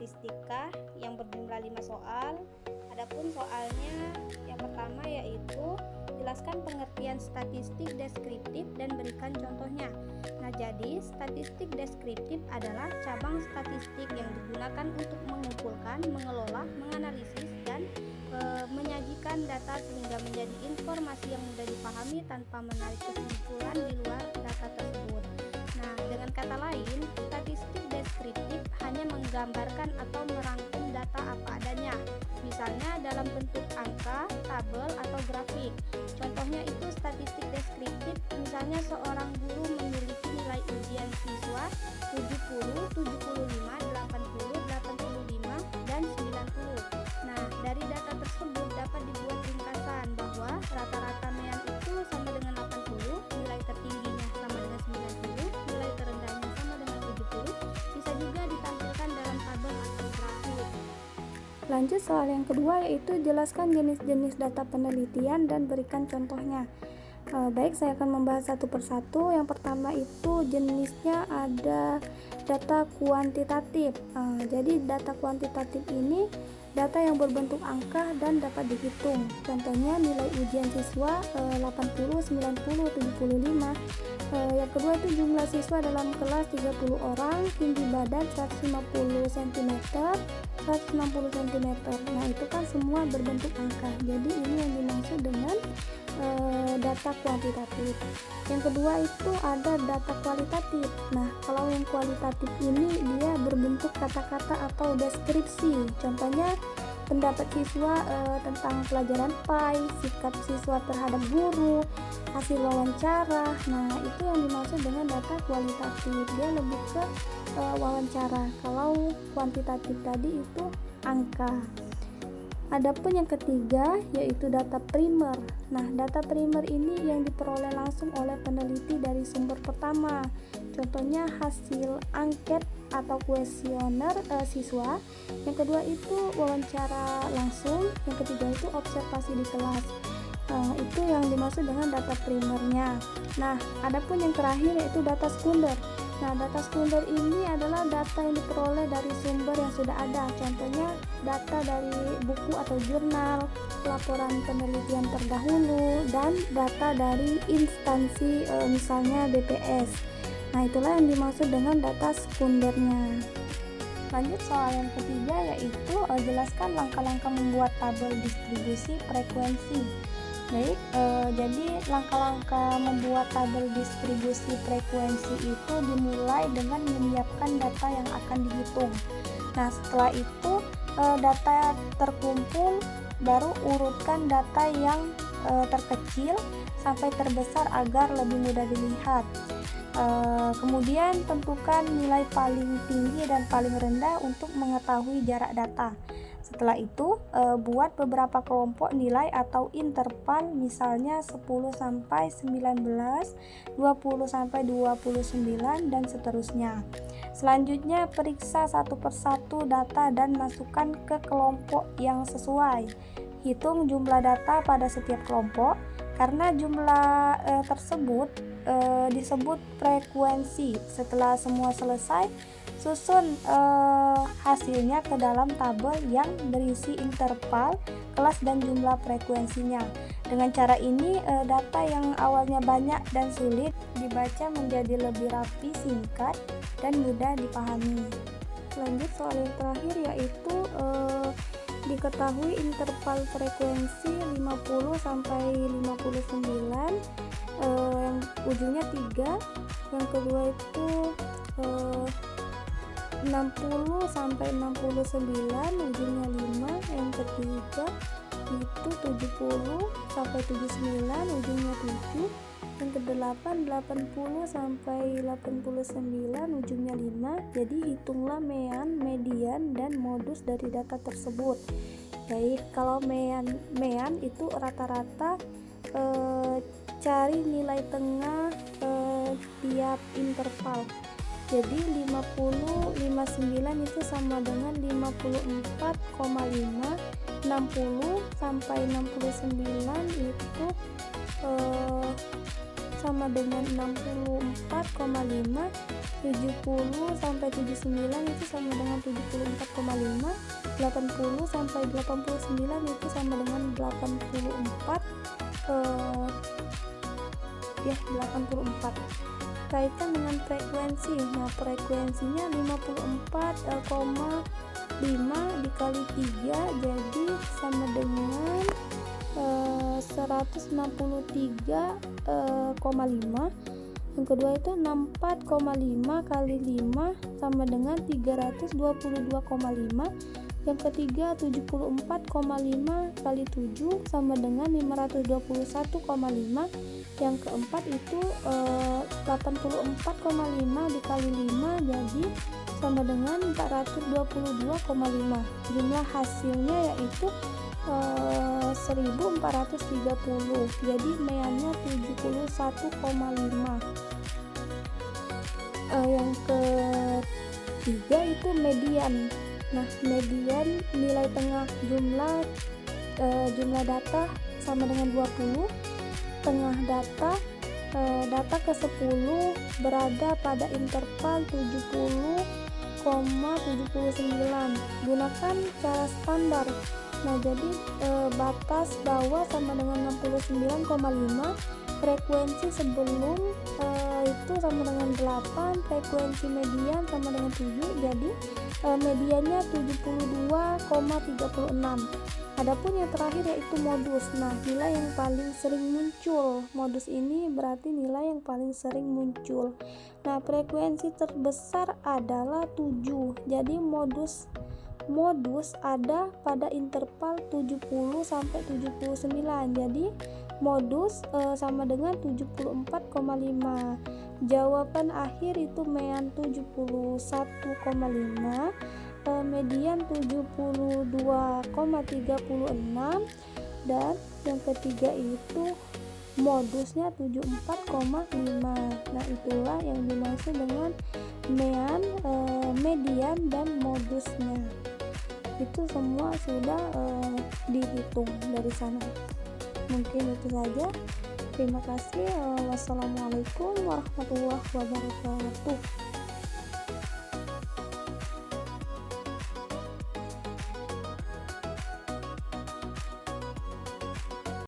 statistika yang berjumlah 5 soal. Adapun soalnya yang pertama yaitu jelaskan pengertian statistik deskriptif dan berikan contohnya. Nah, jadi statistik deskriptif adalah cabang statistik yang digunakan untuk mengumpulkan, mengelola, menganalisis, dan menyajikan data sehingga menjadi informasi yang mudah dipahami tanpa menarik kesimpulan di luar data tersebut. Nah, dengan kata lain, statistik deskriptif hanya menggambarkan atau merangkum data apa adanya, misalnya dalam bentuk angka, tabel, atau grafik. Contohnya itu statistik deskriptif, misalnya seorang guru memiliki nilai ujian siswa 70, 75, 80, 85, dan 90. Nah, dari data tersebut dapat dibuat ringkasan bahwa rata-rata mean itu sama dengan 80, nilai tertingginya sama dengan 90, nilai terendahnya sama dengan 70, bisa juga ditampilkan dalam tabel atau grafik. Lanjut soal yang kedua, yaitu jelaskan jenis-jenis data penelitian dan berikan contohnya. Baik, saya akan membahas satu persatu. Yang pertama itu jenisnya ada data kuantitatif. Jadi data kuantitatif ini data yang berbentuk angka dan dapat dihitung. Contohnya nilai ujian siswa 80, 90, 75. Yang kedua itu jumlah siswa dalam kelas 30 orang, tinggi badan 150 cm, 160 cm. Nah, itu kan semua berbentuk angka. Jadi ini yang dimaksud dengan data kuantitatif. Yang kedua itu ada data kualitatif. Nah, kalau yang kualitatif ini dia berbentuk kata-kata atau deskripsi. Contohnya pendapat siswa tentang pelajaran PAI, sikap siswa terhadap guru, hasil wawancara. Nah, itu yang dimaksud dengan data kualitatif. Dia lebih ke wawancara. Kalau kuantitatif tadi itu angka. Adapun yang ketiga yaitu data primer. Nah, data primer ini yang diperoleh langsung oleh peneliti dari sumber pertama. Contohnya hasil angket atau kuesioner siswa. Yang kedua itu wawancara langsung. Yang ketiga itu observasi di kelas. Itu yang dimaksud dengan data primernya. Nah, adapun yang terakhir yaitu data sekunder. Nah, data sekunder ini adalah data yang diperoleh dari sumber yang sudah ada. Contohnya data dari buku atau jurnal, laporan penelitian terdahulu, dan data dari instansi misalnya BPS. Nah, itulah yang dimaksud dengan data sekundernya. Lanjut soal yang ketiga yaitu jelaskan langkah-langkah membuat tabel distribusi frekuensi. Baik, jadi langkah-langkah membuat tabel distribusi frekuensi itu dimulai dengan menyiapkan data yang akan dihitung. Nah, setelah itu data terkumpul, baru urutkan data yang terkecil sampai terbesar agar lebih mudah dilihat. Kemudian tentukan nilai paling tinggi dan paling rendah untuk mengetahui jarak data. Setelah itu, buat beberapa kelompok nilai atau interval, misalnya 10 sampai 19, 20 sampai 29, dan seterusnya. Selanjutnya, periksa satu persatu data dan masukkan ke kelompok yang sesuai. Hitung jumlah data pada setiap kelompok, karena jumlah tersebut disebut frekuensi. Setelah semua selesai, susun hasilnya ke dalam tabel yang berisi interval, kelas, dan jumlah frekuensinya. Dengan cara ini, data yang awalnya banyak dan sulit dibaca menjadi lebih rapi, singkat, dan mudah dipahami. Lanjut soal yang terakhir yaitu diketahui interval frekuensi 50 sampai 59, yang ujungnya 3. Yang kedua itu 60 sampai 69, ujungnya 5. Yang ketiga itu 70 sampai 79, ujungnya 7. Yang kedelapan 80 sampai 89, ujungnya 5. Jadi hitunglah mean, median, dan modus dari data tersebut. Baik, kalau mean itu rata-rata, cari nilai tengah tiap interval. Jadi 50, 59 itu sama dengan 54,5, 60 sampai 69 itu sama dengan 64,5, 70 sampai 79 itu sama dengan 74,5, 80 sampai 89 itu sama dengan 84, 84. Kaitkan dengan frekuensi. Nah, frekuensinya 54,5 dikali 3 jadi sama dengan 163,5. Yang kedua itu 64,5 kali 5 sama dengan 322,5. Yang ketiga 74,5 kali 7 sama dengan 521,5. Yang keempat itu 84,5 dikali 5 jadi sama dengan 422,5. Jumlah hasilnya yaitu 1430. Jadi meannya 71,5. Yang ketiga itu median. Nah, median nilai tengah jumlah data sama dengan 20. Tengah data ke-10 berada pada interval 70,79. Gunakan cara standar. Nah, jadi batas bawah sama dengan 69,5, frekuensi sebelum itu sama dengan 8, frekuensi median sama dengan 7, jadi mediannya 72,36. Adapun yang terakhir yaitu modus. Nah, nilai yang paling sering muncul. Modus ini berarti nilai yang paling sering muncul. Nah, frekuensi terbesar adalah 7. Jadi modus ada pada interval 70 sampai 79. Jadi modus sama dengan 74,5. Jawaban akhir itu mean 71,5, median 72,36, dan yang ketiga itu modusnya 74,5. Nah, itulah yang dimaksud dengan mean, median, dan modusnya. Itu semua sudah dihitung dari sana. Mungkin itu saja. Terima kasih. Wassalamualaikum warahmatullahi wabarakatuh.